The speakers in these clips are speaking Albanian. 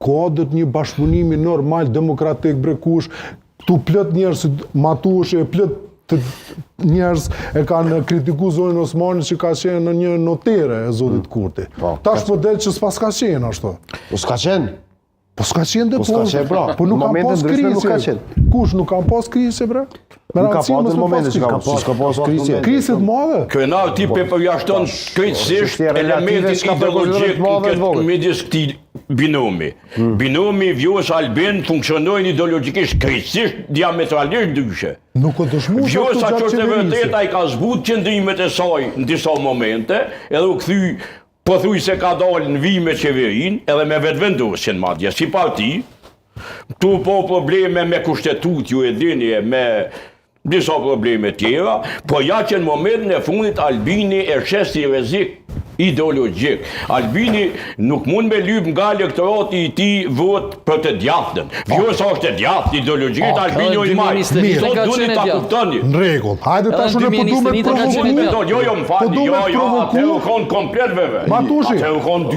ka dhët një bashkëpunimi normal, demokratik, brekush, këtu plët njerës matueshe, plët njerës e kanë kritiku zonin Osmani që ka qenë në një notere e zotit Kurti. Tash po del që s'pas ka qenë ashtu. Po s'ka qenë? Po s'ka qenë dhe po nuk kam pas krisje. Kush nuk kam pas krisje, bre? Nuk ka pas në momente që s'ka pas krisje. Krisje të madhe? Krenar ti përjashton krejtësisht elementin ideologjik në midis këtij binomi. Binomi Vjosa Albin funksionojnë ideologjikisht krejtësisht diametralisht ndryshe. Nuk o dëshmu Vjosa që është e vërtet ai ka zbut qëndrimet e saj në disa momente, edhe u kthy pothuaj se ka dalë në vijim me qeverinë, edhe me vetëvendosjen madje si parti. Tu po probleme me kushtetut, ju e dini, me disa probleme tjera, po ja që në momentin e fundit Albini e shes si rrezik ideologjik. Albini nuk mund me lyp nga elektorati i tij vot për të djathtën. Vjosa është e djathtë ideologjisht, Albini o i marr. Sot duhet ta kuptoni. Në rregull. Hajde tash unë po duam të provokoj. Jo, më fal, jo, atë u kon komplet veve. Matushi. Atë u kon dy.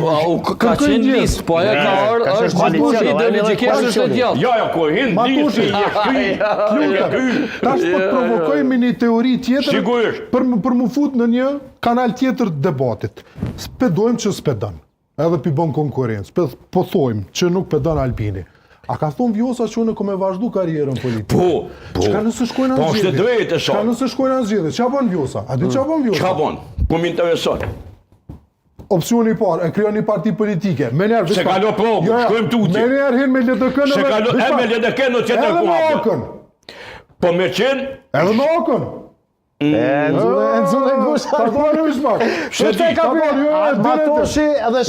Ka qenë listë, po ajo ka ardhur është ideologjikisht është e djathtë. Jo, ku hin Matushi. Tash po të provokojmë një teori tjetër. Sigurisht. Për mu fut në një kanal tjetër debatit. Spedojmë që spedon. Edhe pi bën konkurrencë. Po thojmë që nuk pedon Albini. A ka thonë Vjosa që unë me vazhdu karrierën politike? Po. Çka nëse shkojnë në zgjedhje? Po është drejtë e Çka nëse shkojnë në zgjedhje? Ç'a bën Vjosa? A di ç'a bën Vjosa? Ç'a bën? Po më intereson. Opsioni i parë, e krijon një parti politike. Menjëherë Se kalo progu, shkojmë tutje. Menjëherë hin me LDK-n. Se kalo me LDK-n në tjetër kuadër. Po me qenë? Edhe me Okën. Enzo dhe Gusha. Ta thonë u shpak. Shete ka bërë, Matoshi edhe